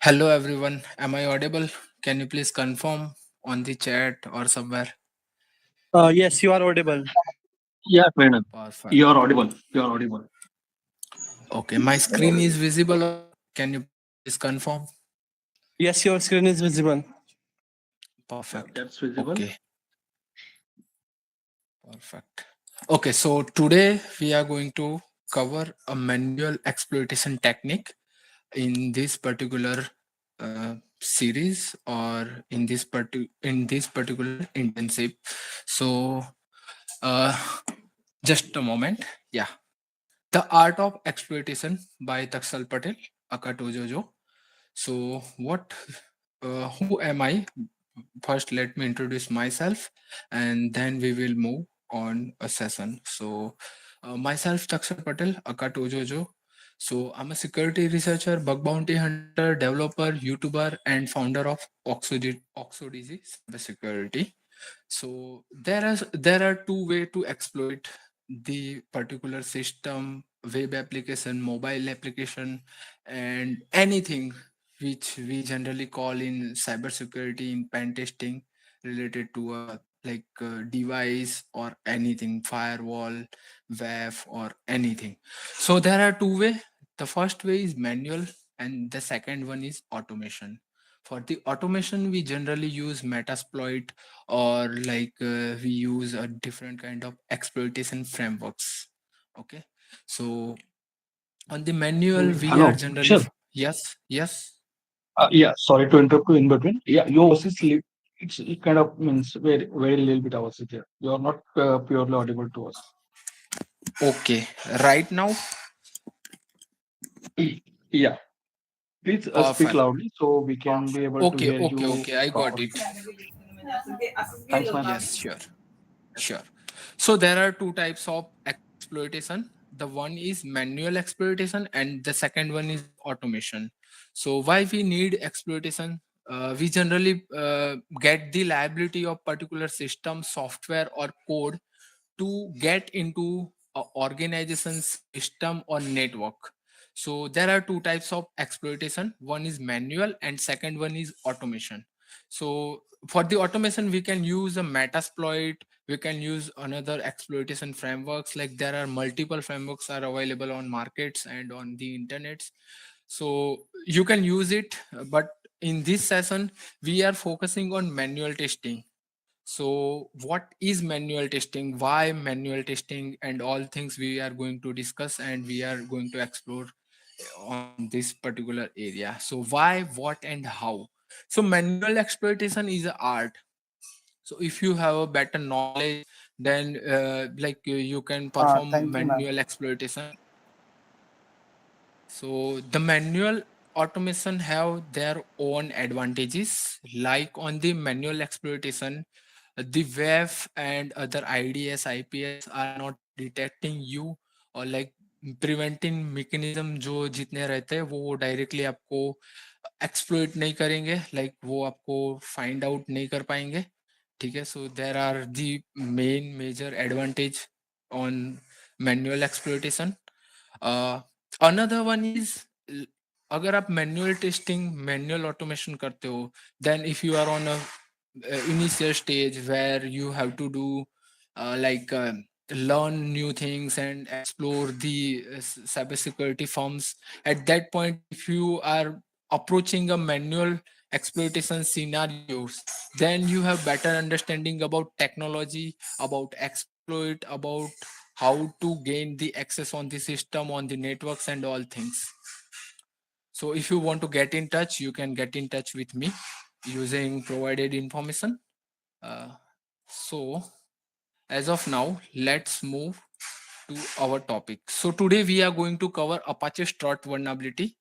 Hello everyone, am I audible? Can you please confirm on the chat or somewhere? Yes, you are audible. Yeah, madam. Perfect. You are audible. You are audible. Okay, my screen is visible or not? Can you please confirm? Yes, your screen is visible. Yeah, Perfect. that's visible. Okay, perfect. Okay, so today we are going to cover a manual exploitation technique in this particular series or in this particular intensive. So uh, just a moment. Yeah. The Art of Exploitation by Taksal Patel, Akatojojo. So, who am I? First, let me introduce myself and then we will move on a session. So, myself, Taksal Patel, Akatojojo. So, I'm a security researcher, bug bounty hunter, developer, YouTuber, and founder of Oxodizy Cybersecurity. So there are two way to exploit the particular system, web application, mobile application, and anything which we generally call in cybersecurity in pen testing related to a device or anything, firewall, WAF or anything. So there are two way. The first way is manual, and the second one is automation. For the automation, we generally use Metasploit or we use a different kind of exploitation frameworks. Okay, so on the manual we are Hello, generally sure. yes, yes. Yeah, sorry to interrupt you in between. Yeah, your voice is it kind of means very little bit hours there. You are not purely audible to us. Okay, right now. Yeah, please speak Perfect. loudly so we can be able to Okay, hear okay, you okay, I got properly. it. Thanks, man. Yes, sure. Sure. So there are two types of exploitation. The one is manual exploitation and the second one is automation. So why we need exploitation? We generally get the liability of particular system, software or code to get into a organization's system or network. So there are two types of exploitation. One is manual and second one is automation. So for the automation, we can use a Metasploit, we can use another exploitation frameworks. Like there are multiple frameworks are available on markets and on the internets. So you can use it, but in this session, we are focusing on manual testing. So, what is manual testing? Why manual testing? And all things we are going to discuss and we are going to explore on this particular area. So, why, what, and how? So, manual exploitation is an art. So, if you have a better knowledge, then you can perform Thank you, ma'am. manual exploitation. So the manual automation have their own advantages. Like on the manual exploitation, the WAF and other IDS, IPS are not detecting you or preventing mechanism जो जितने रहते हैं वो directly आपको exploit नहीं करेंगे, वो आपको फाइंड आउट नहीं कर पाएंगे. ठीक है, so there are the main major advantage on manual exploitation. Another one is, अगर आप मैनुअल टेस्टिंग मैनुअल ऑटोमेशन करते हो, then if you are on a initial stage where you have to do learn new things and explore the cybersecurity firms. At that point, if you are approaching a manual exploitation scenarios, then you have better understanding about technology, about exploit, about how to gain the access on the system, on the networks and all things. So if you want to get in touch, you can get in touch with me using provided information. So as of now, let's move to our topic. So today we are going to cover Apache Strut vulnerability,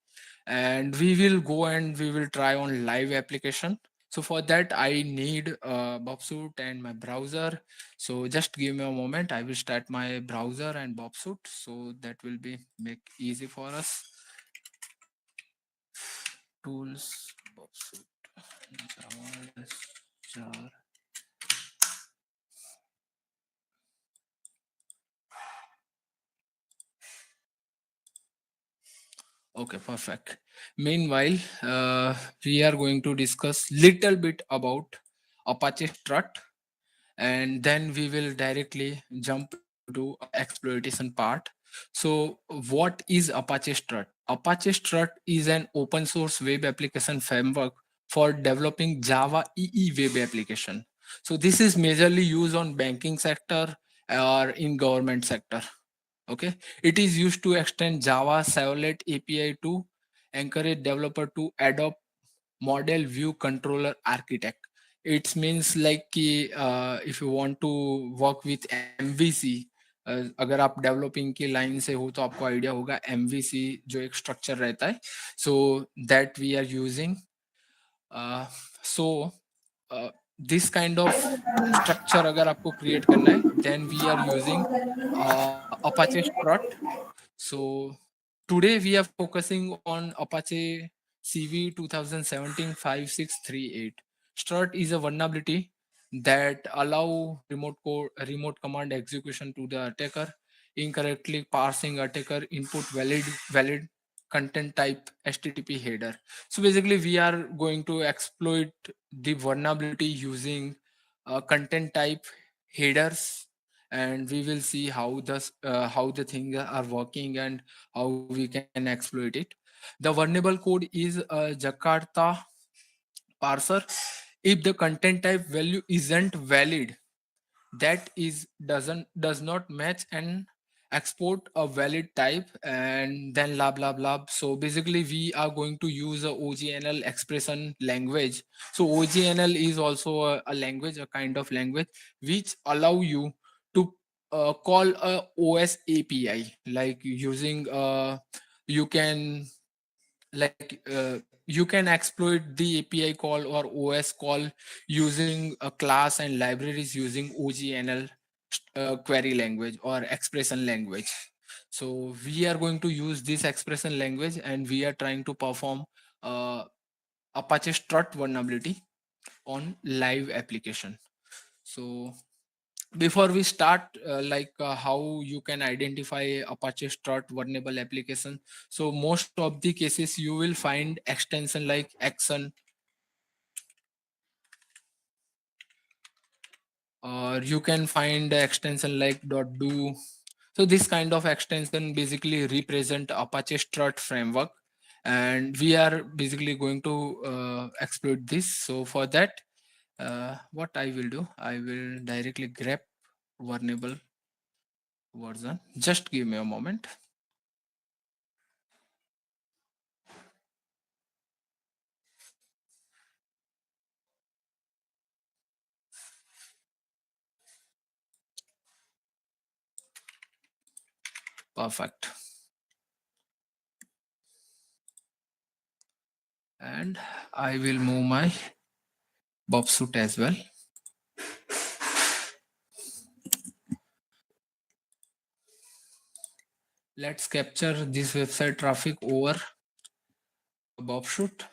and we will go and we will try on live application. So for that I need Bobsuit and my browser. So just give me a moment. I will start my browser and Bobsuit, so that will be make easy for us. Tools, Bobsuit, Java, Okay, perfect. Meanwhile, we are going to discuss little bit about Apache Strut, and then we will directly jump into exploitation part. So what is Apache Strut? Apache Strut is an open source web application framework for developing Java EE web application. So this is majorly used on banking sector or in government sector. Okay, it is used to extend Java servlet API to encourage developer to adopt model view controller architect. It means like कि if you want to work with MVC, अगर आप developing की line से हो तो आपको idea होगा MVC जो एक स्ट्रक्चर रहता है, so that we are using. So this kind of structure अगर आपको क्रिएट करना है then we are using Apache Strut. So today we are focusing on Apache CV 2017-5638. Strut is a vulnerability that allow remote command execution to the attacker, incorrectly parsing attacker input valid content type HTTP header. So basically we are going to exploit the vulnerability using content type headers, and we will see how the things are working and how we can exploit it. The vulnerable code is a Jakarta parser. If the content type value isn't valid, that is does not match and export a valid type, and then blah blah blah. So basically we are going to use a OGNL expression language. So OGNL is also a language, a kind of language which allow you to call a OS API, like using you can you can exploit the API call or OS call using a class and libraries using OGNL query language or expression language. So we are going to use this expression language and we are trying to perform uh, Apache Strut vulnerability on live application. So before we start, how you can identify Apache Strut vulnerable application. So most of the cases you will find extension like action, or you can find a extension like .do. So this kind of extension basically represent Apache Strut framework, and we are basically going to exploit this. So for that, what I will do, I will directly grab vulnerable version. Just give me a moment. Perfect. And I will move my bob suit as well. Let's capture this website traffic over bob shoot.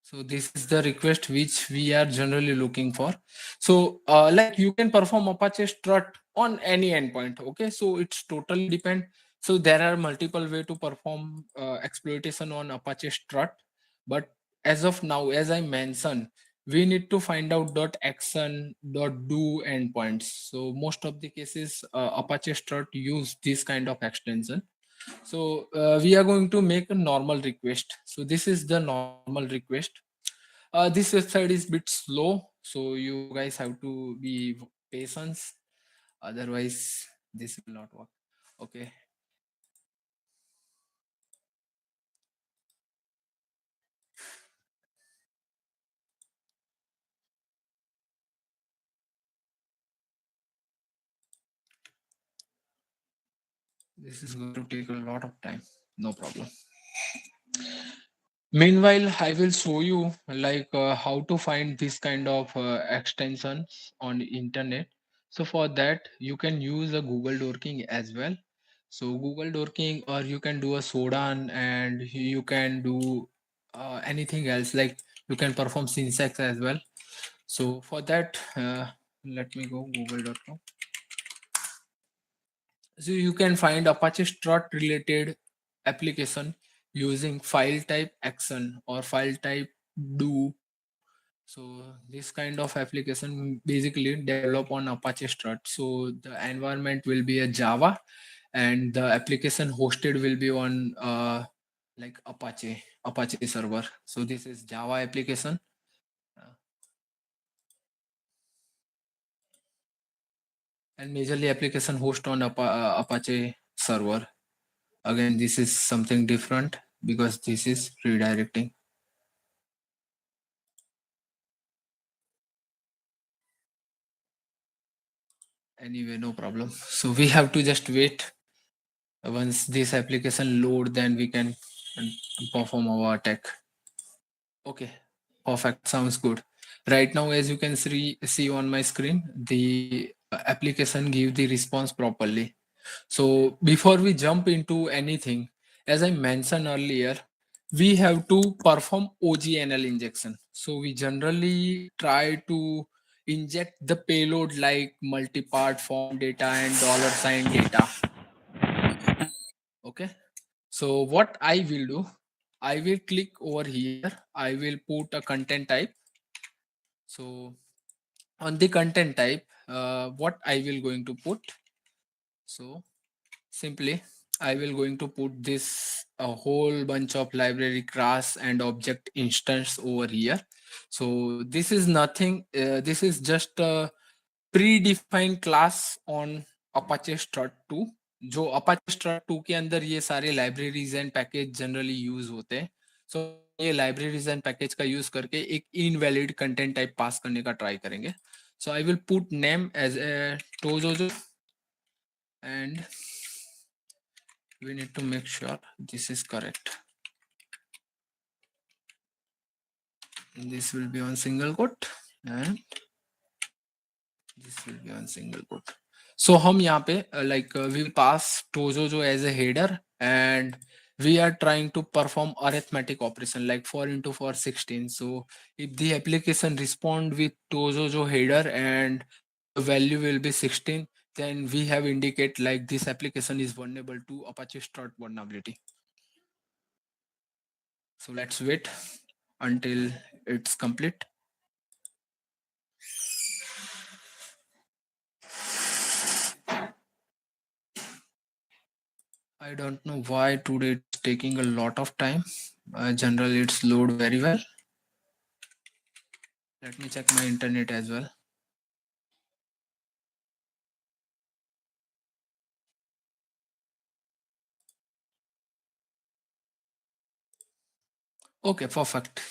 So this is the request which we are generally looking for. So like you can perform Apache Strut on any endpoint. Okay, so it's totally depend. So there are multiple way to perform exploitation on Apache Strut, but as of now, as I mentioned, we need to find out .action, .do endpoints. So most of the cases, Apache Strut use this kind of extension. So we are going to make a normal request. So this is the normal request. This website is bit slow, so you guys have to be patient. Otherwise, this will not work. Okay. This is going to take a lot of time. No problem. Meanwhile, I will show you how to find this kind of extensions on internet. So for that, you can use a Google Dorking as well. So Google Dorking, or you can do a Sodan, and you can do anything else. Like you can perform syntax as well. So for that, let me go google.com. So you can find Apache Strut related application using file type action or file type do. So this kind of application basically develop on Apache Strut. So the environment will be a Java, and the application hosted will be on like Apache server. So this is Java application. uh, and majorly application host on Apache server. Again, this is something different because this is redirecting. Anyway, no problem. So we have to just wait. Once this application load, then we can perform our attack. Okay, perfect. Sounds good. Right now, as you can see on my screen, the application give the response properly. So before we jump into anything, as I mentioned earlier, we have to perform OGNL injection. So we generally try to inject the payload like multi-part form data and dollar sign data. Okay. So what I will do, I will click over here. I will put a content type. So on the content type, what I will going to put. So simply, I will going to put this a whole bunch of library class and object instance over here. So this is nothing. This is just a predefined class on Apache Strut 2. जो Apache Strut 2 के अंदर ये सारे libraries and package generally use होते हैं. So ये libraries and package का use करके एक invalid content type pass करने का try करेंगे. So I will put name as a tozojo, and we need to make sure this is correct. This will be on single quote and this will be on single quote. So हम यहाँ पे like we will pass tozojo as a header, and we are trying to perform arithmetic operation like 4 into 4 16. So if the application respond with tozojo header and the value will be 16, then we have indicate like this application is vulnerable to Apache Strut vulnerability. So let's wait until it's complete. I don't know why today it's taking a lot of time. Generally, it's load very well. Let me check my internet as well. Okay, perfect.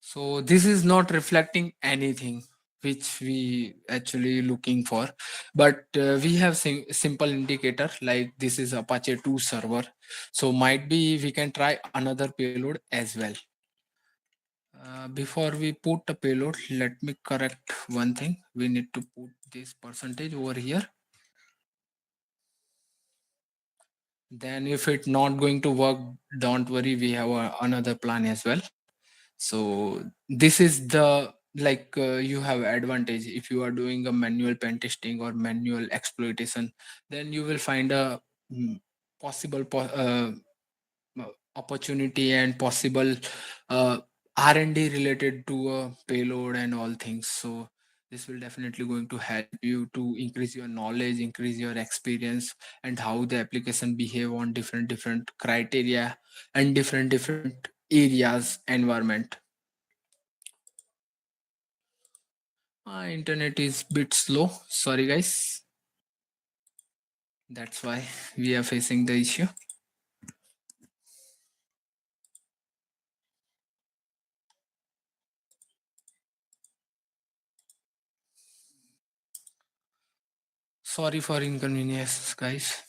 So this is not reflecting anything which we actually looking for, but we have simple indicator like this is Apache 2 server. So might be we can try another payload as well. Before we put a payload, let me correct one thing. We need to put this percentage over here. Then if it's not going to work, don't worry, we have another plan as well. So this is the like you have advantage if you are doing a manual pen testing or manual exploitation, then you will find a possible opportunity and possible uh, R&D related to a payload and all things. So this will definitely going to help you to increase your knowledge, increase your experience, and how the application behave on different criteria and different areas environment. My internet is bit slow. Sorry guys. That's why we are facing the issue. Sorry for inconvenience, guys.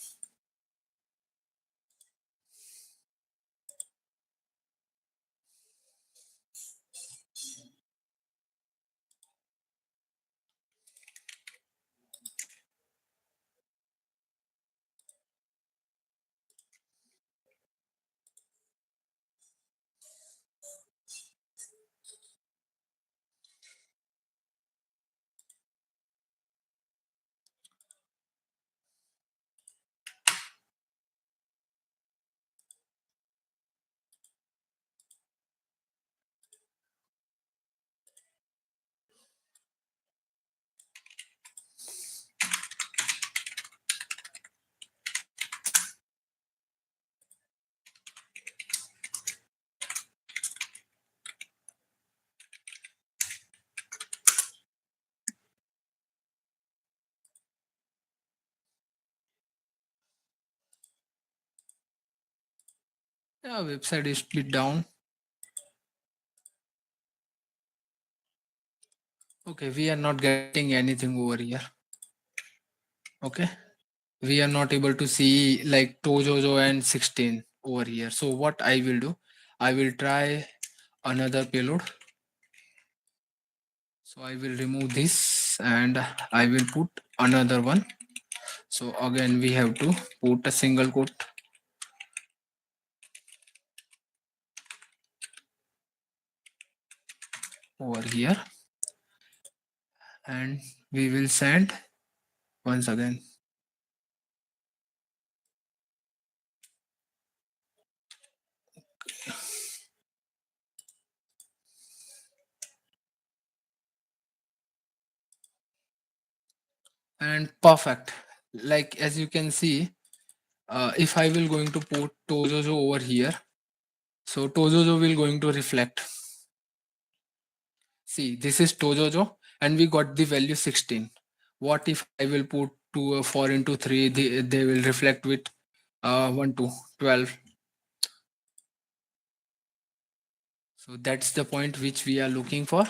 Yeah, website is split down. Okay, we are not getting anything over here. Okay, we are not able to see like Tojojo and 16 over here. So what I will do, I will try another payload. So I will remove this and I will put another one. So again, we have to put a single quote over here and we will send once again. And perfect. Like as you can see, if I will going to put Tojojo over here, so Tojojo will going to reflect. See, this is Tojojo and we got the value 16. What if I will put 4 into 3, they will reflect with 1 to 12. So that's the point which we are looking for.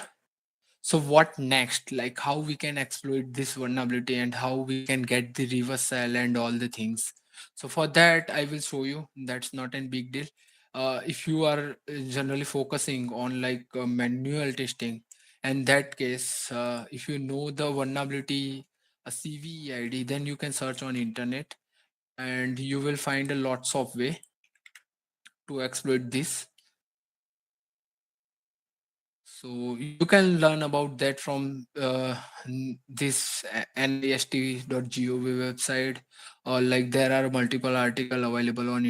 So what next? Like how we can exploit this vulnerability and how we can get the reversal and all the things. So for that, I will show you. That's not a big deal. If you are generally focusing on like manual testing, in that case, if you know the vulnerability, a CVE ID, then you can search on internet and you will find a lots of way to exploit this. So you can learn about that from this nist.gov website, or like there are multiple article available on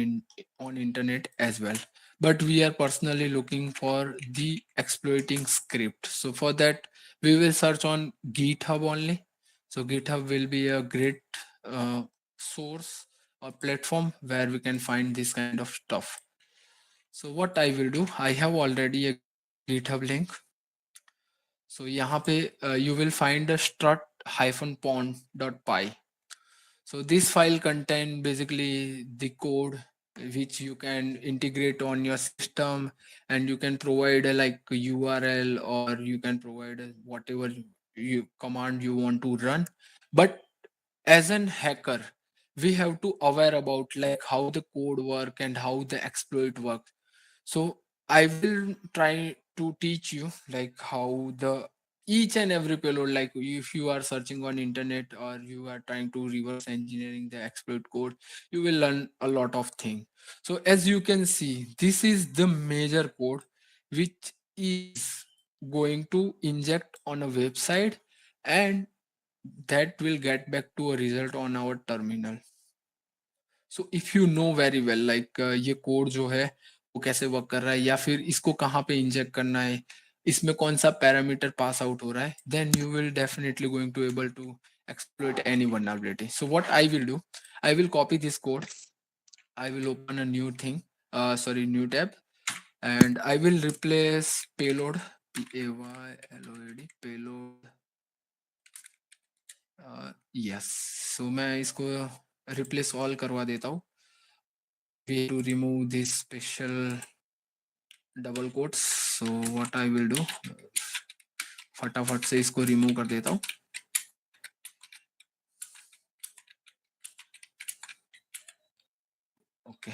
internet as well. But we are personally looking for the exploiting script. So for that, we will search on GitHub only. So GitHub will be a great source or platform where we can find this kind of stuff. So what I will do, I have already a GitHub link. So यहाँ पे you will find a strut-pond.py. So this file contain basically the code which you can integrate on your system, and you can provide a like URL, or you can provide whatever you command you want to run. But as an hacker, we have to aware about like how the code work and how the exploit works. So I will try to teach you like how the each and every payload, like if you are searching on internet or you are trying to reverse engineering the exploit code, you will learn a lot of things. So as you can see, this is the major code which is going to inject on a website, and that will get back to a result on our terminal. So if you know very well like ये code जो है वो कैसे work कर रहा है, या फिर इसको कहाँ पे इंजेक्ट करना है, इसमें कौन सा पैरामीटर पास आउट हो रहा है, then you will definitely going to able to exploit any vulnerability. So what I will do, I will copy this code, I will open a new thing, new tab, and I will replace payload, payload payload, yes. So मैं इसको replace all करवा देता हूँ. We have to remove this special double quotes. So what I will do, फटाफट से इसको remove कर देता हूँ. Okay.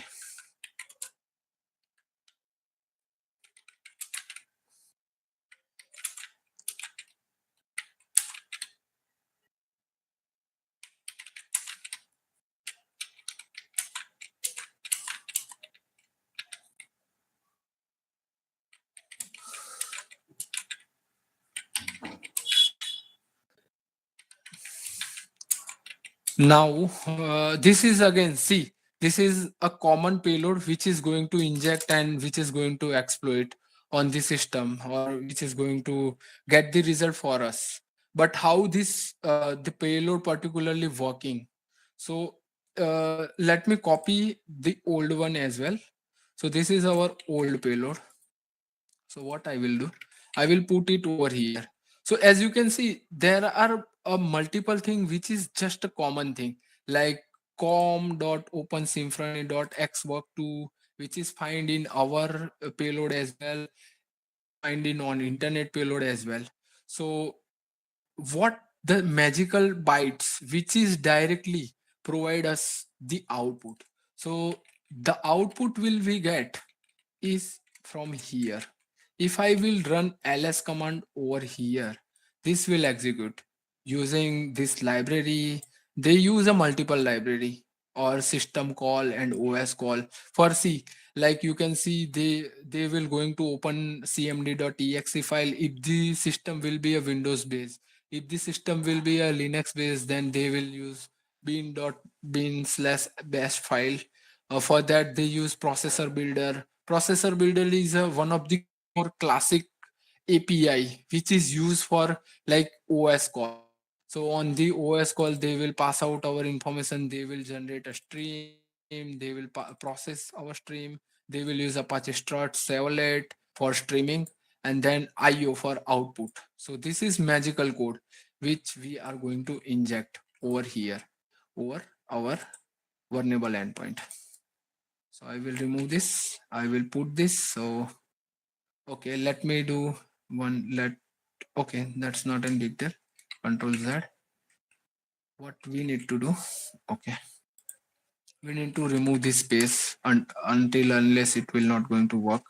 Now this is again, see, this is a common payload which is going to inject and which is going to exploit on the system, or which is going to get the result for us. But how this the payload particularly working? So let me copy the old one as well. So this is our old payload. So what I will do, I will put it over here. So as you can see, there are a multiple thing which is just a common thing, like com.opensymphony.xwork2 which is find in our payload as well, which is find in on internet payload as well. So what the magical bytes which is directly provide us the output. So the output will we get is from here. If I will run ls command over here, this will execute using this library. They use a multiple library or system call and os call for c. Like you can see, they will going to open cmd.exe file if the system will be a windows based. If the system will be a linux based, then they will use bin slash bash file. For that they use processor builder. Processor builder is one of the more classic API which is used for like OS call. So on the OS call, they will pass out our information. They will generate a stream. They will process our stream. They will use Apache Strut Servlet for streaming, and then IO for output. So this is magical code which we are going to inject over here over our vulnerable endpoint. So I will remove this. I will put this. So okay, let me do one. Okay, that's not in big deal. Control Z. What we need to do? Okay, we need to remove this space until unless it will not going to work.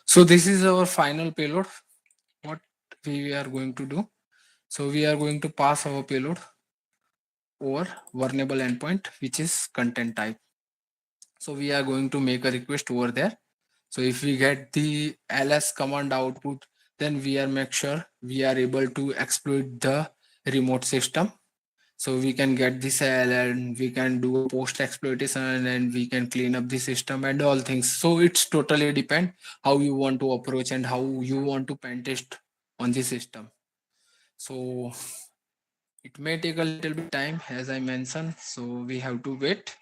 So this is our final payload. What we are going to do? So we are going to pass our payload over vulnerable endpoint, which is content type. So we are going to make a request over there. So if we get the ls command output, then we are make sure we are able to exploit the remote system. So we can get this cell and we can do a post exploitation and we can clean up the system and all things. So it's totally depend how you want to approach and how you want to pen test on the system. So it may take a little bit time as I mentioned. So we have to wait.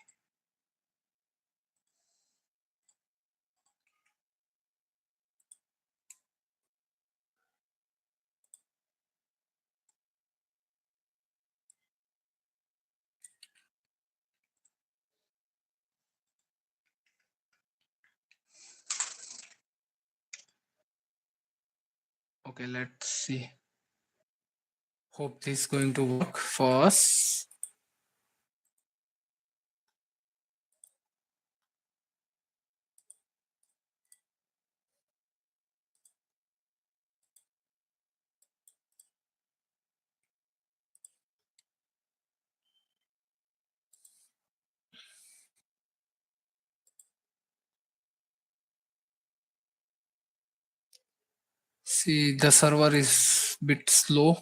Okay, let's see. Hope this is going to work for us. See, the server is bit slow.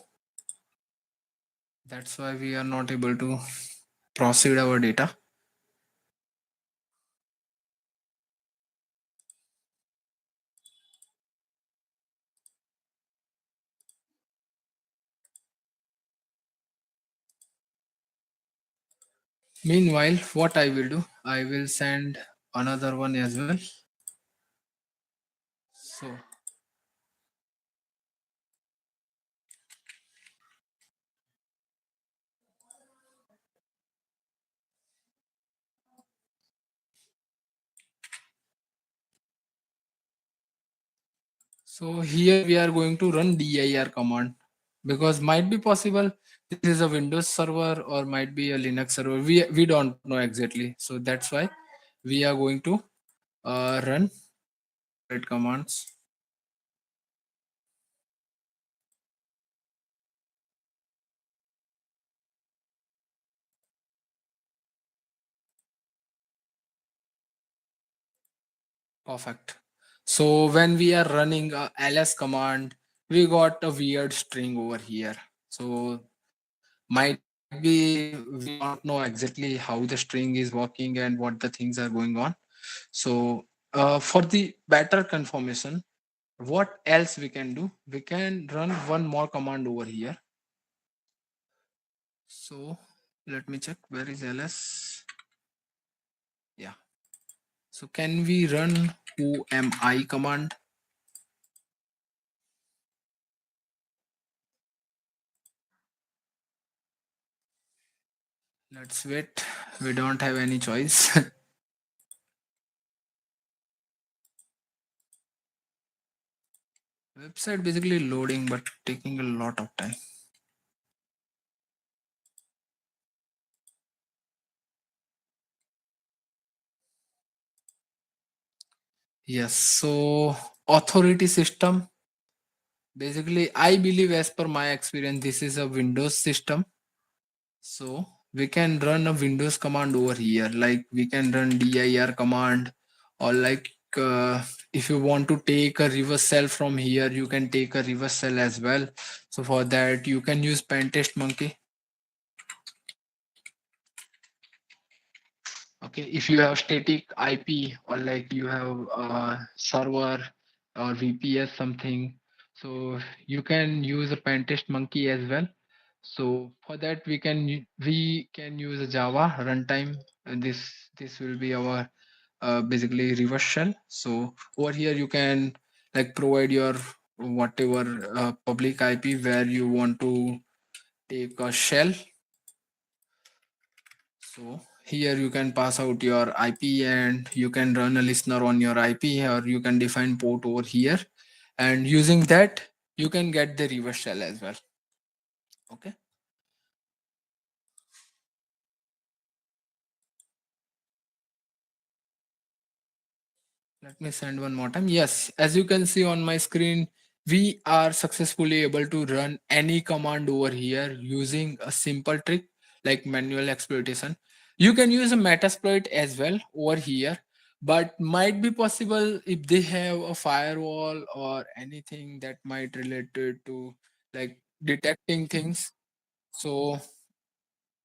That's why we are not able to proceed our data. Meanwhile, what I will do, I will send another one as well. So here we are going to run dir command, because might be possible this is a Windows server or might be a Linux server. We don't know exactly. So that's why we are going to run exploit commands. Perfect. So when we are running a ls command, we got a weird string over here. So might be we don't know exactly how the string is working and what the things are going on. So for the better confirmation, what else we can do? We can run one more command over here. So let me check where is ls. Yeah. So can we run who am I command? Let's wait. We don't have any choice. Website basically loading but taking a lot of time. Yes, so authority system. Basically, I believe as per my experience, this is a Windows system. So we can run a Windows command over here. Like we can run dir command, or like if you want to take a reverse cell from here, you can take a reverse cell as well. So for that, you can use pentest monkey. Okay, if you have static IP or like you have a server or VPS something, so you can use a pentest monkey as well. So for that we can use a Java runtime, and this will be our basically reverse shell. So over here you can like provide your whatever public IP where you want to take a shell. So here you can pass out your IP and you can run a listener on your IP, or you can define port over here, and using that you can get the reverse shell as well. Okay. Let me send one more time. Yes, as you can see on my screen, we are successfully able to run any command over here using a simple trick like manual exploitation. You can use a metasploit as well over here, but might be possible if they have a firewall or anything that might relate to like detecting things. So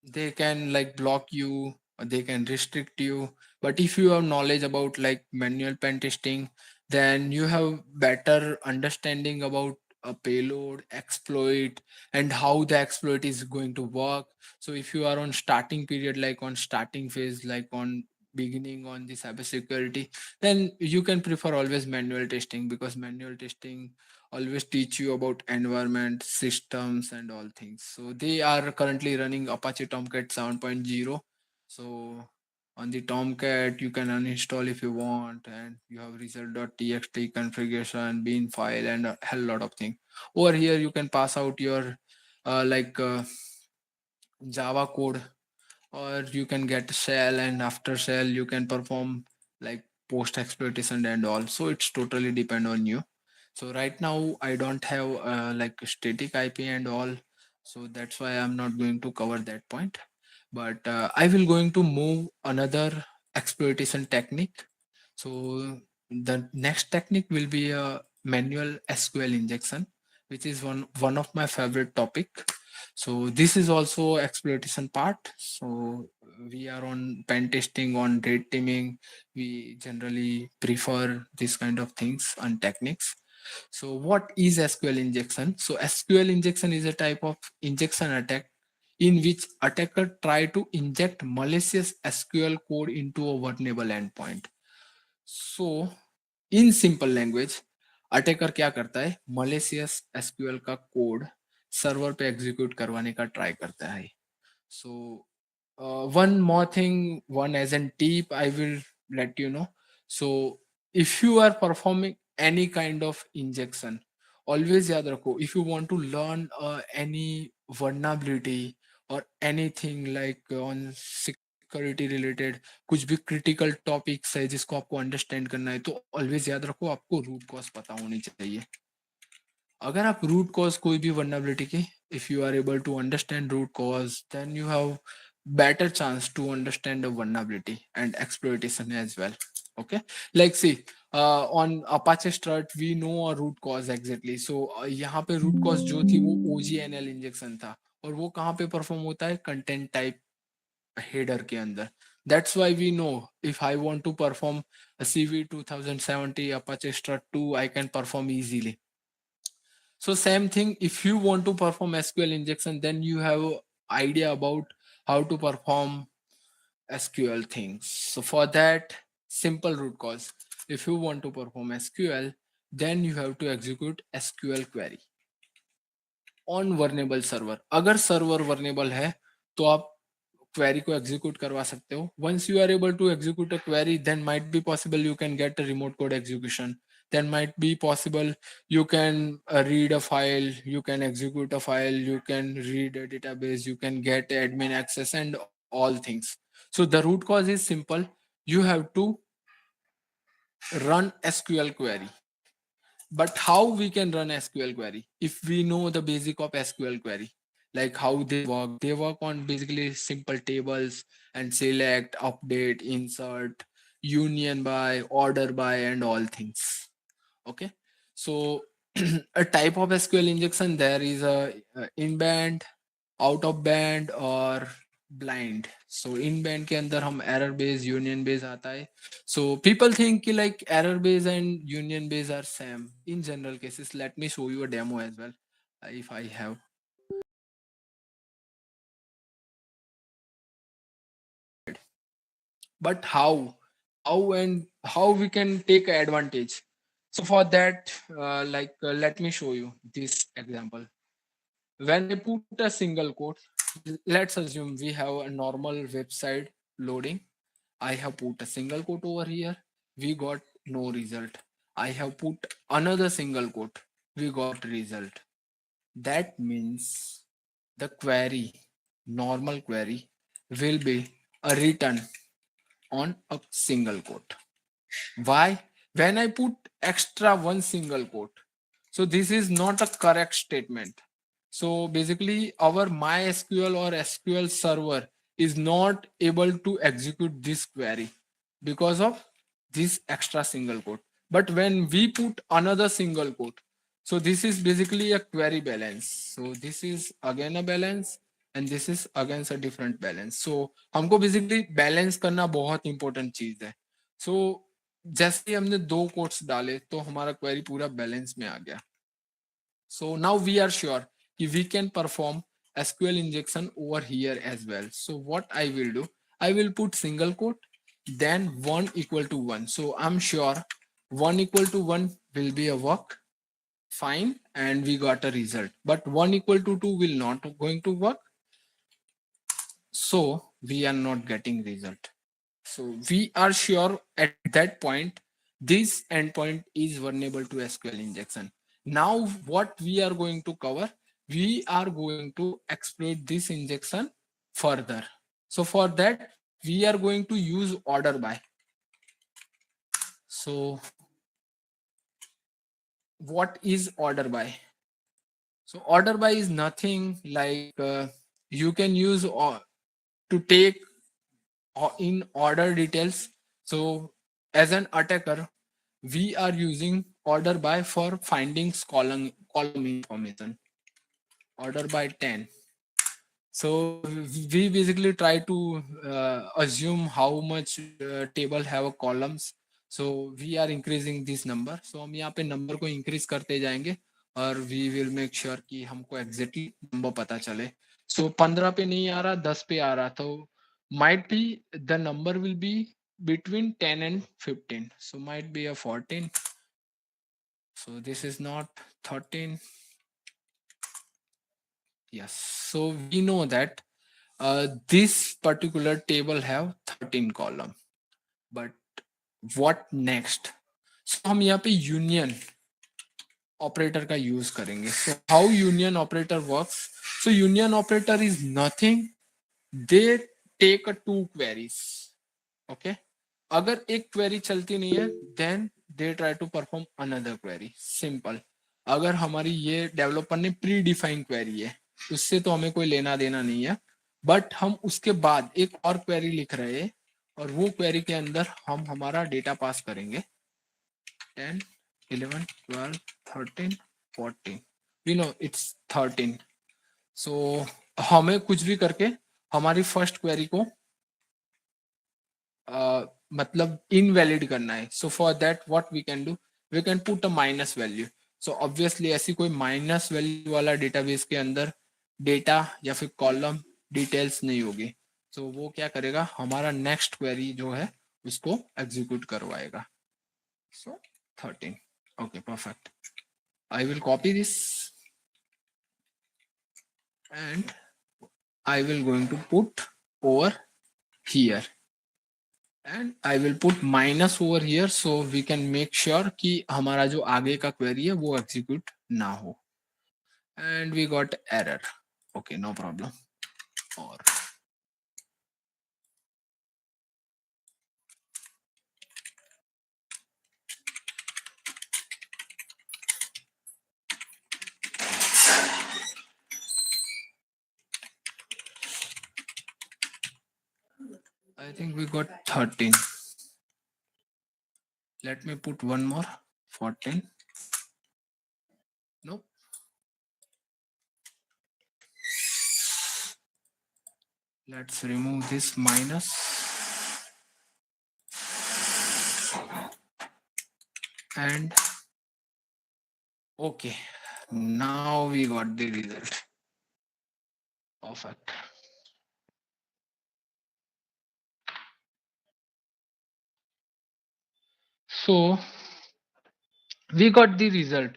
they can like block you or they can restrict you, but if you have knowledge about like manual pen testing, then you have better understanding about a payload exploit and how the exploit is going to work. So if you are on starting period, like on starting phase, like on beginning on the cybersecurity, then you can prefer always manual testing, because manual testing always teach you about environment systems and all things. So they are currently running Apache Tomcat 7.0. So on the Tomcat you can uninstall if you want, and you have result.txt configuration bin file and a hell lot of things. Over here you can pass out your like Java code, or you can get shell, and after shell you can perform like post exploitation and all. So it's totally depend on you. So right now I don't have like static IP and all, so that's why I'm not going to cover that point. But I will going to move another exploitation technique. So the next technique will be a manual SQL injection, which is one of my favorite topic. So this is also exploitation part. So we are on pen testing, on red teaming. We generally prefer this kind of things and techniques. So what is SQL injection? So SQL injection is a type of injection attack in which attacker try to inject malicious SQL code into a vulnerable endpoint. So in simple language attacker क्या करता है, malicious SQL का code server पे execute करवाने का try करता है. So one more thing, one as a tip I will let you know. So if you are performing any kind of injection, always याद रखो, if you want to learn any vulnerability or anything like on security related कुछ भी critical topics है जिसको आपको understand करना है, तो always याद रखो आपको root cause पता होनी चाहिए. अगर आप root cause कोई भी vulnerability की, if you are able to understand root cause, then you have better chance to understand the vulnerability and exploitation as well. Okay, like see, on Apache Strut we know a root cause exactly. So यहाँ पे root cause जो थी वो OGNL injection था, और वो कहाँ पे perform होता है, content type header के अंदर. That's why we know if I want to perform a CV 2070 Apache Strut 2, I can perform easily. So same thing, if you want to perform SQL injection, then you have idea about how to perform SQL things. So for that, simple root cause. If you want to perform SQL, then you have to execute SQL query on vulnerable server. अगर server vulnerable है, तो आप query को execute करवा सकते हो. Once you are able to execute a query, then might be possible you can get a remote code execution. Then might be possible you can read a file, you can execute a file, you can read a database, you can get admin access and all things. So the root cause is simple. You have to run SQL query. But how we can run SQL query if we know the basic of SQL query, like how they work? They work on basically simple tables and select, update, insert, union by, order by, and all things. Okay, so a type of SQL injection, there is a in band, out of band और blind. So in band के अंदर हम error base, union base आता है. So people think कि like error base and union base are same. In general cases, let me show you a demo as well. If I have. But how we can take advantage? So for that, let me show you this example. When I put a single quote, let's assume we have a normal website loading. I have put a single quote over here. We got no result. I have put another single quote. We got result. That means the query, normal query, will be a return on a single quote. Why? When I put extra one single quote, so this is not a correct statement. So basically our MySQL or SQL server is not able to execute this query because of this extra single quote. But when we put another single quote, so this is basically a query balance. So this is again a balance and this is against a different balance. So हमको basically balance करना बहुत important चीज है. So जैसे ही हमने दो quotes डाले तो हमारा क्वेरी पूरा बैलेंस में आ गया. So now we are sure we can perform SQL injection over here as well. So what I will do, I will put single quote, then 1 equal to 1. So I'm sure 1 equal to 1 will be a work fine and we got a result, but 1 equal to 2 will not going to work. So we are not getting result. So we are sure at that point, this endpoint is vulnerable to SQL injection. Now what we are going to cover, we are going to exploit this injection further. So for that, we are going to use order by. So what is order by? So order by is nothing like you can use to take in order details. So as an attacker, we are using order by for finding column information. Order by 10. So we basically try to assume how much table have columns. So we are increasing this number. So हम यहाँ पे number को increase करते जाएंगे और we will make sure कि हमको exactly number पता चले. So 15 पे नहीं आ रहा, 10 पे आ रहा, तो might be the number will be between 10 and 15. So might be a 14. So this is not 13. Yes. So we know that this particular table have 13 column. But what next? So हम यहाँ पे union operator का use करेंगे. So how union operator works? So union operator is nothing. They take a two queries. Okay. अगर एक query चलती नहीं है then they try to perform another query. Simple. अगर हमारी ये डेवलपर ने प्री डिफाइन क्वेरी है उससे तो हमें कोई लेना देना नहीं है, बट हम उसके बाद एक और क्वेरी लिख रहे हैं और वो क्वेरी के अंदर हम हमारा डेटा पास करेंगे 10 11 12 13 14. We know it's 13. सो हमें कुछ भी करके हमारी फर्स्ट क्वेरी को मतलब इनवैलिड करना है. So for that what we can do, we can put a minus value. So obviously ऐसी कोई माइनस वैल्यू वाला डेटाबेस के अंदर डेटा या फिर कॉलम डिटेल्स नहीं होगी. सो वो क्या करेगा, हमारा नेक्स्ट क्वेरी जो है उसको एग्जीक्यूट करवाएगा. सो 13. Okay perfect. I will copy this and I will going to put over here and I will put minus over here so we can make sure कि हमारा जो आगे का query है वो execute ना हो. And we got error. Okay, no problem. Or I think we got 13. Let me put one more 14. No. Let's remove this minus. And okay, now we got the result. Perfect. So we got the result,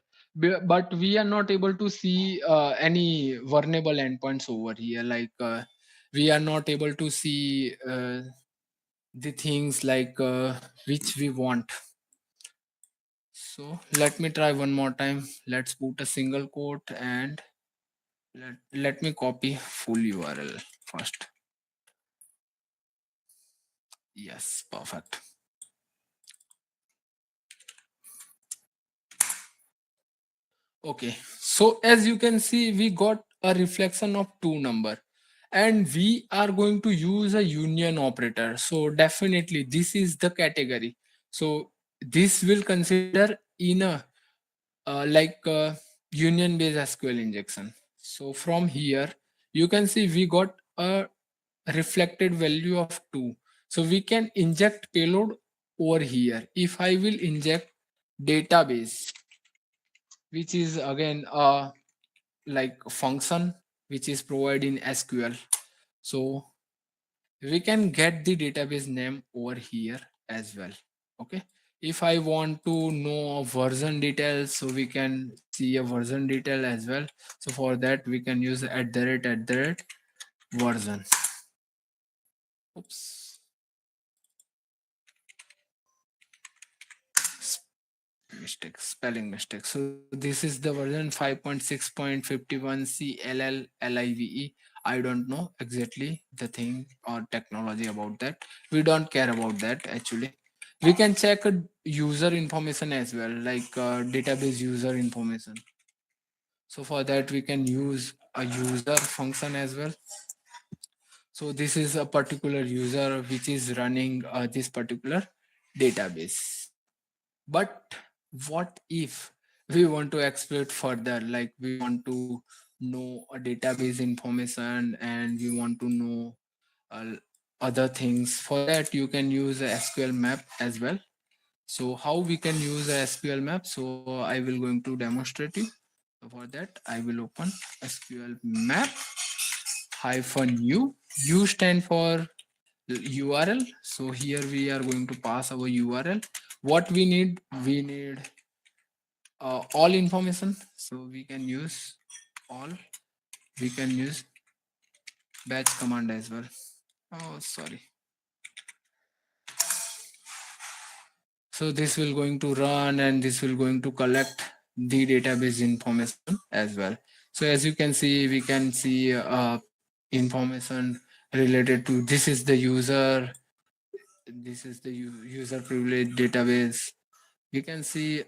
but we are not able to see any vulnerable endpoints over here. Like we are not able to see the things like which we want. So let me try one more time. Let's put a single quote and let me copy full URL first. Yes, perfect. Okay, so as you can see, we got a reflection of two number and we are going to use a union operator. So definitely this is the category. So this will consider in a union based SQL injection. So from here, you can see we got a reflected value of 2. So we can inject payload over here. If I will inject database, which is again like function which is provided in SQL. So we can get the database name over here as well. Okay. If I want to know a version details, so we can see a version detail as well. So for that we can use @ version. Oops. Mistake, spelling mistake. So this is the version 5.6.51 CLLLIVE. I don't know exactly the thing or technology about that. We don't care about that actually. We can check a user information as well, like database user information. So for that we can use a user function as well. So this is a particular user which is running this particular database. But what if we want to exploit further, like we want to know a database information and we want to know uh, other things? For that you can use a SQL map as well. So how we can use a SQL map? So I will going to demonstrate you. So for that I will open SQL map -u. U stand for URL. So here we are going to pass our URL. What we need all information. So we can use all. We can use batch command as well. Oh, sorry. So this will going to run and this will going to collect the database information as well. So as you can see, we can see information related to this is the user, this is the user privilege database. We can see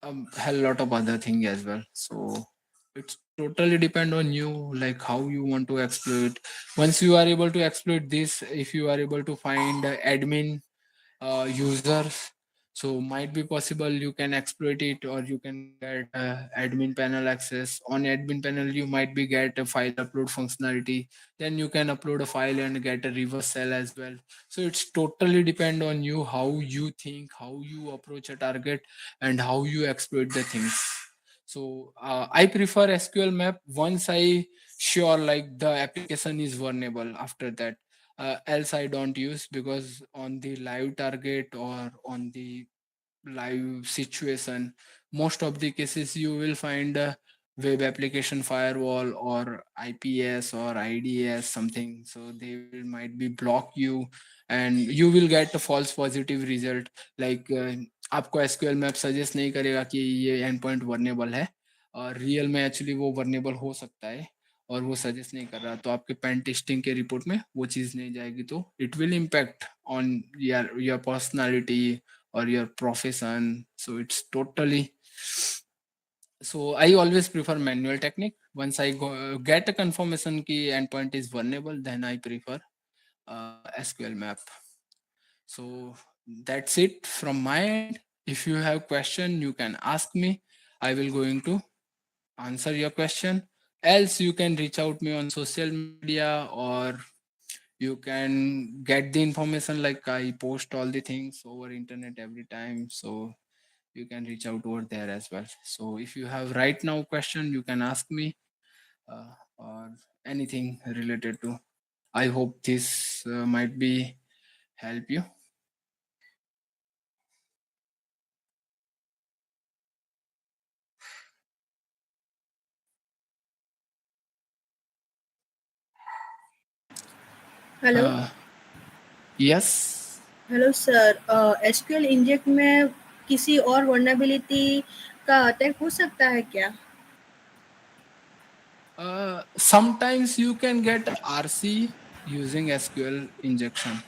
a hell lot of other thing as well. So it's totally depend on you, like how you want to exploit. Once you are able to exploit this, if you are able to find admin users, so might be possible you can exploit it, or you can get admin panel access. On admin panel you might be get a file upload functionality, then you can upload a file and get a reverse cell as well. So it's totally depend on you, how you think, how you approach a target, and how you exploit the things. So I prefer SQL map once I sure like the application is vulnerable. After that, else I don't use, because on the live target or on the live situation, most of the cases you will find a web application firewall or IPS or IDS something, so they will might be block you, and you will get a false positive result. like आपको SQL map suggest नहीं करेगा कि ये and point vulnerable है, और real में actually वो vulnerable हो सकता है, और वो सजेस्ट नहीं कर रहा, तो आपके पेन टेस्टिंग के रिपोर्ट में वो चीज नहीं जाएगी, तो it will impact on your personality or your profession. So it's totally, so I always prefer manual technique. Once I get a confirmation ki endpoint is vulnerable, then I prefer SQL map. So that's it from my end. If you have question, you can ask me. I will going to answer your question. Else you can reach out me on social media, or you can get the information, like I post all the things over internet every time. So you can reach out over there as well. So if you have right now question, you can ask me, or anything related to. I hope this might be help you. Hello uh, yes. Hello sir, SQL inject में किसी और vulnerability का attack हो सकता है क्या? Sometimes you can get RC using SQL injection.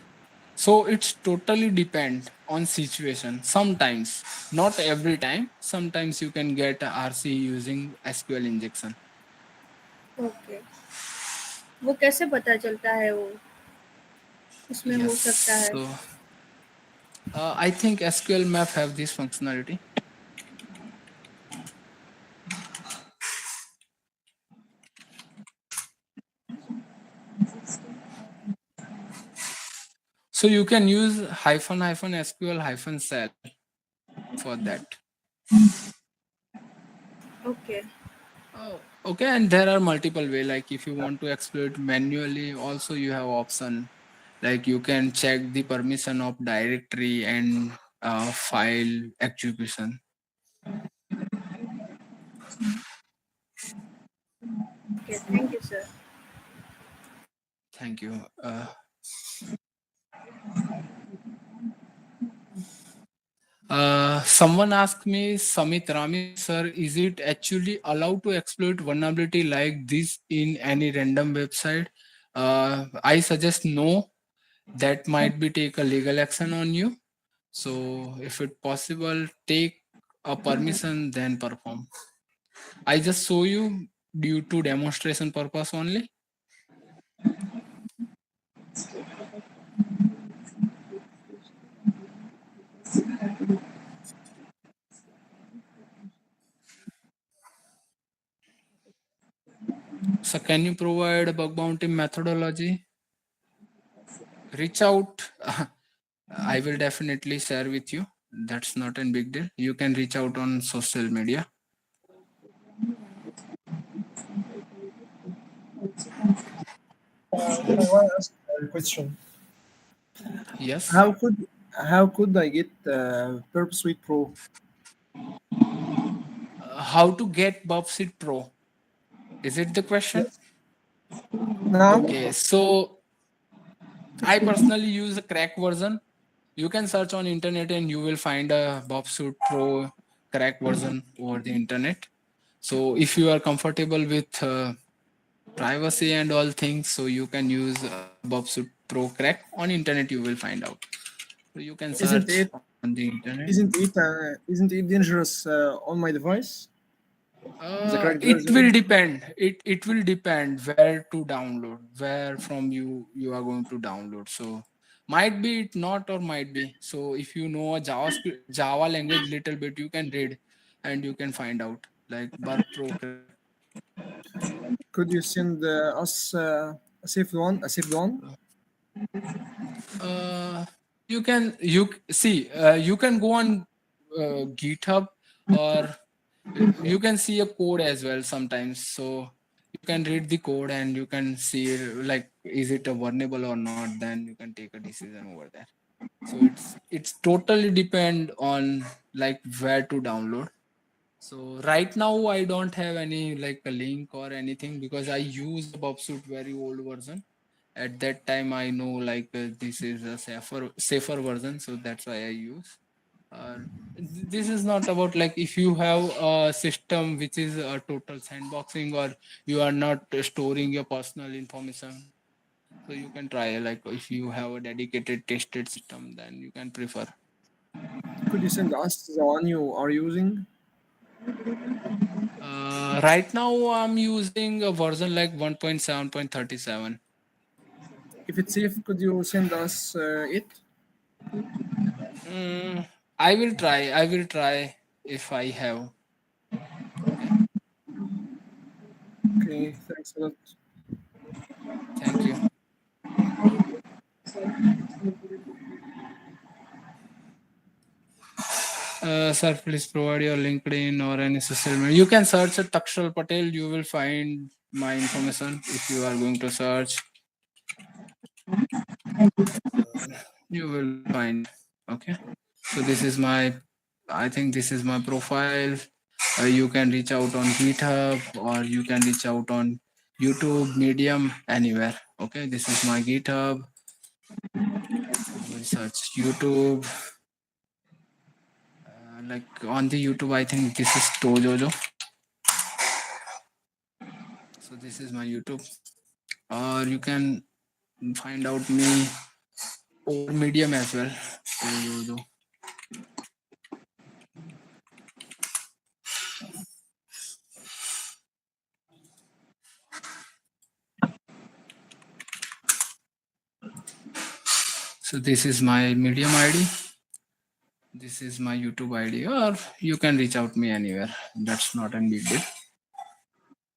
So it's totally depend on situation. Sometimes, not every time, sometimes you can get RC using SQL injection. Okay, वो कैसे पता चलता है वो उसमें हो Yes. सकता है? So I think SQL map have this functionality. So you can use hyphen hyphen SQL hyphen cell for that. Okay, Oh, okay, and there are multiple way. Like if you want to exploit manually, also you have option. Like you can check the permission of directory and file execution. Okay, thank you sir. Thank you. Someone asked me, Samit Rami, sir, is it actually allowed to exploit vulnerability like this in any random website? I suggest no. That might be take a legal action on you. So if it possible, take a permission, then perform. I just show you due to demonstration purpose only. So can you provide a bug bounty methodology? Reach out. I will definitely share with you. That's not a big deal. You can reach out on social media. I want to ask a question. Yes. How could I get Burp Suite Pro? How to get Bobseed Pro? Is it the question? Yes. Now, Okay. So I personally use a crack version. You can search on internet and you will find a Bobsuit Pro crack version over the internet. So if you are comfortable with privacy and all things, so you can use Bobsuit Pro Crack on internet. You will find out. So you can Isn't search it on the internet. isn't it dangerous on my device? The cracked It will version. depend. It will depend where to download, where from you are going to download. So might be it not or might be. So if you know a Java language little bit, you can read and you can find out like Burp Pro Crack. Could you send us a saved one? A saved one? Uh, you can see you can go on GitHub or you can see a code as well sometimes. So you can read the code and you can see like is it a vulnerable or not. Then you can take a decision over there. So it's totally depend on like where to download. So right now I don't have any like a link or anything because I use a Bobsuit very old version. At that time I know like this is a safer version, so that's why I use. This is not about like if you have a system which is a total sandboxing or you are not storing your personal information, so you can try like if you have a dedicated tested system, then you can prefer. Could you send us the one you are using? Right now I'm using a version like 1.7.37. If it's safe, could you send us it? Mm, I will try if I have. Okay, Okay, thanks a lot. thank you. Sir, please provide your LinkedIn or any social media. You can search at Takshal Patel. You will find my information. If you are going to search, you will find. Okay. So this is my. I think this is my profile. You can reach out on GitHub or you can reach out on YouTube, Medium, anywhere. Okay. This is my GitHub. You will search YouTube. Like on the YouTube, I think this is Tojojo. So this is my YouTube. Or you can find out me over Medium as well. Tojojo. So this is my Medium ID. This is my YouTube ID, or you can reach out me anywhere. That's not a big deal.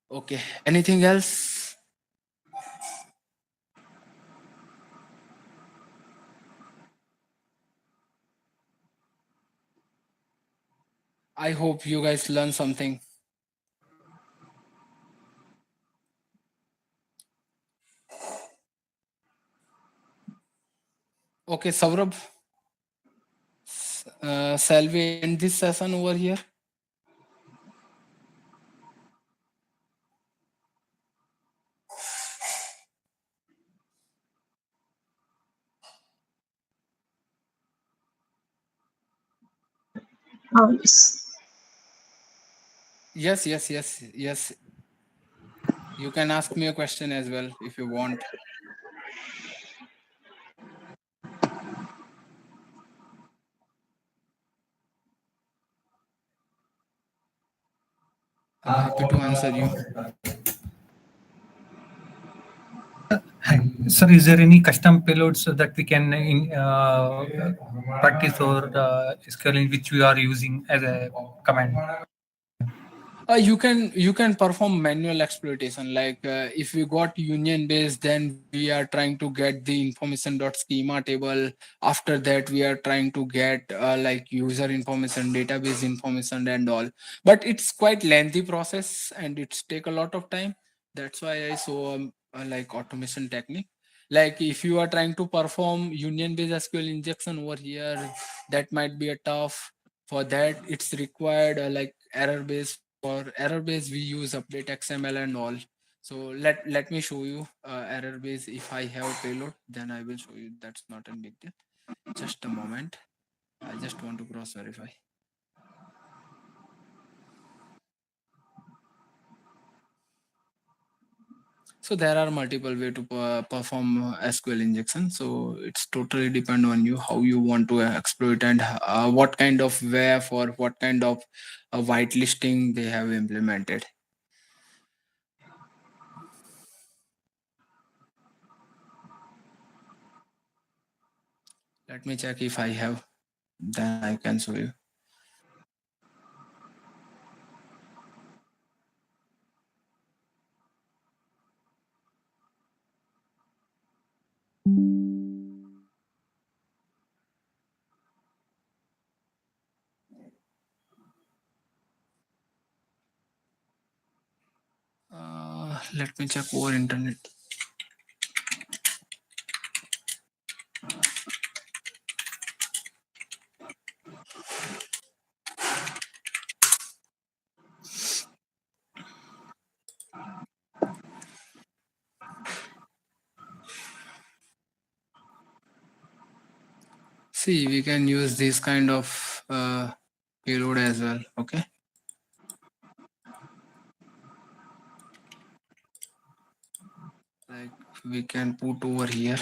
Okay. Anything else? I hope you guys learn something. Okay, Saurabh, shall we end this session over here? Yes. Yes. You can ask me a question as well if you want. I'm happy to answer you. Sir, is there any custom payloads that we can practice or SQL in which we are using as a command? You can perform manual exploitation like if we got union based, then we are trying to get the information dot schema table. After that we are trying to get like user information, database information and all, but it's quite lengthy process and it's take a lot of time. That's why I saw like automation technique. Like if you are trying to perform union based SQL injection over here, that might be a tough. For that it's required like error base. For error base we use update XML and all. So let me show you error base. If I have payload, then I will show you. That's not a big deal. Just a moment. I just want to cross verify. So there are multiple way to perform SQL injection. So it's totally depend on you how you want to exploit and what kind of WAF or what kind of whitelisting they have implemented. Let me check if I have, then I can show you. Let me check over internet. See, we can use this kind of payload as well. Okay. Like we can put over here,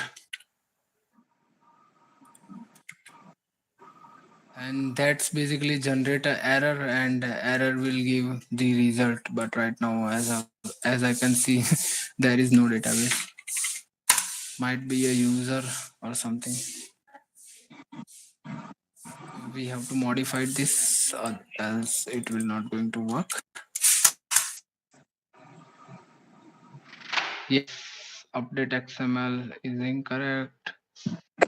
and that's basically generate an error, and error will give the result. But right now, as I can see, there is no database. Might be a user or something. We have to modify this, else it will not going to work. Yes, update XML is incorrect,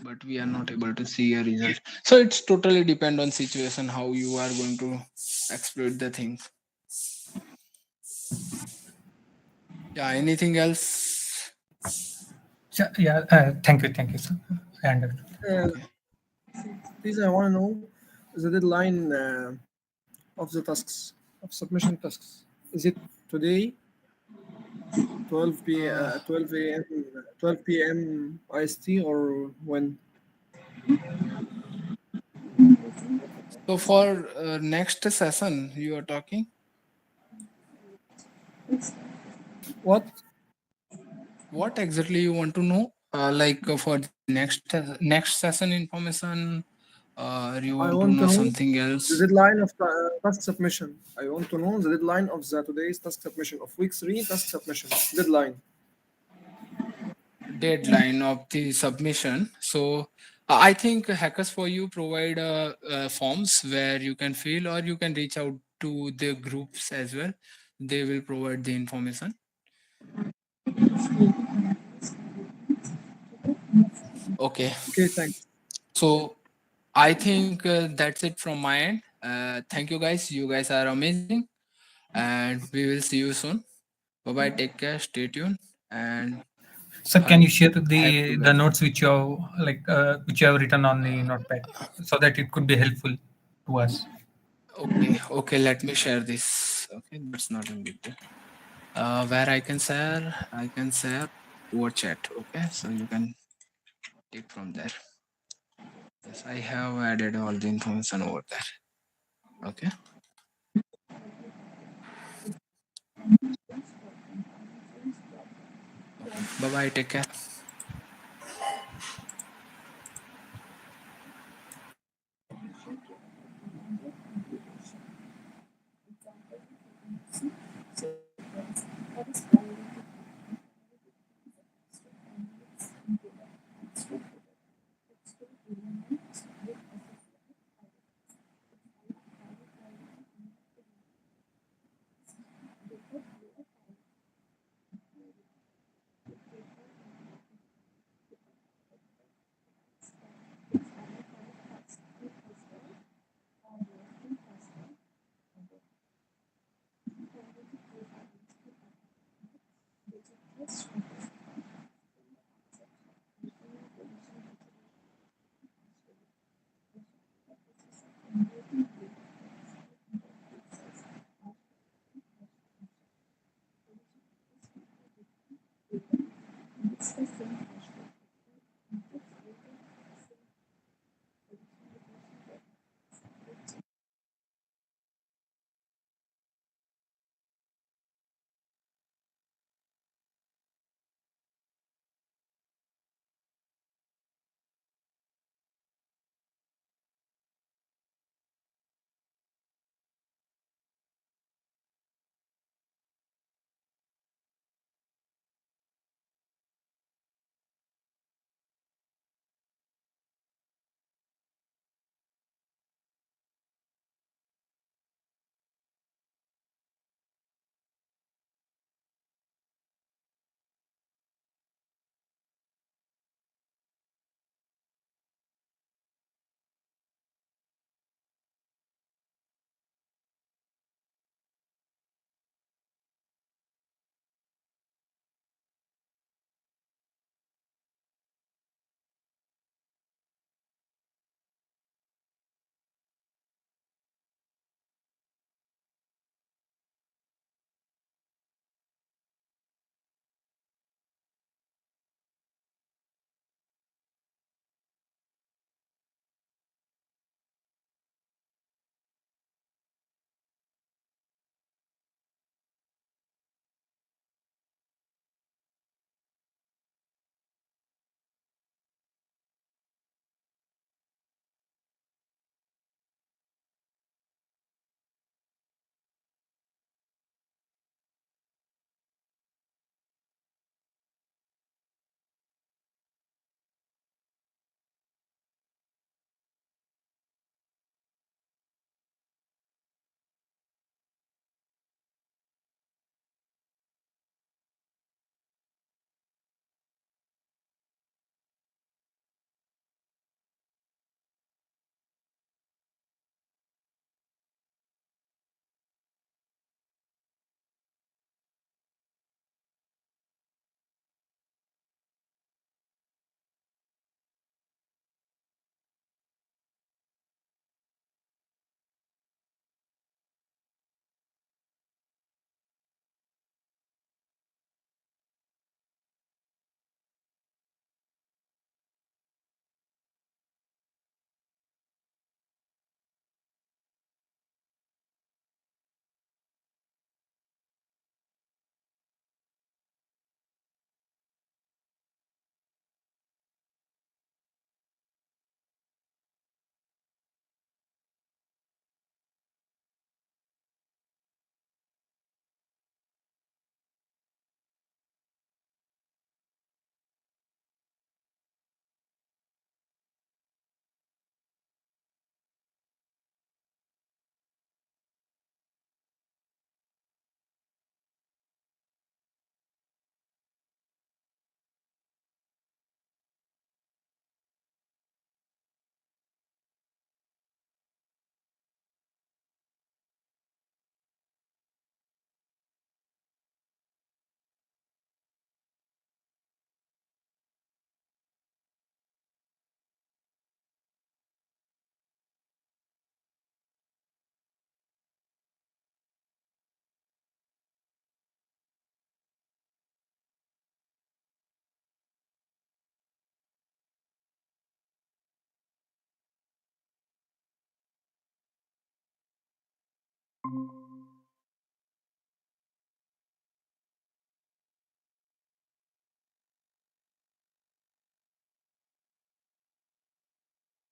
but we are not able to see a result. So it's totally depend on situation how you are going to exploit the things. Yeah, anything else? Yeah, thank you, sir. I understood. Uh, Okay. please, I want to know the deadline of the tasks, of submission tasks. Is it today, 12 a.m., 12 p.m. IST, or when? So for next session, you are talking What? what exactly you want to know? Like for the next session information, you I want to want know to know something the else? deadline of task submission. I want to know the deadline of the today's task submission, of week 3 task submission. Deadline. Deadline of the submission. So I think Hackers for You provide forms where you can fill or you can reach out to the groups as well. They will provide the information. Okay. Okay, thanks. So I think that's it from my end. Thank you guys. You guys are amazing. And we will see you soon. Bye bye. Take care. Stay tuned. And Sir, can you I'm share happy to the guide. notes which you have which you have written on the notepad so that it could be helpful to us? Okay. Okay. Let me share this. Okay. That's not a big deal. Where I can share over chat. Okay. So you can take from there. Yes. I have added all the information over there. Okay. Okay. Bye bye. Take care.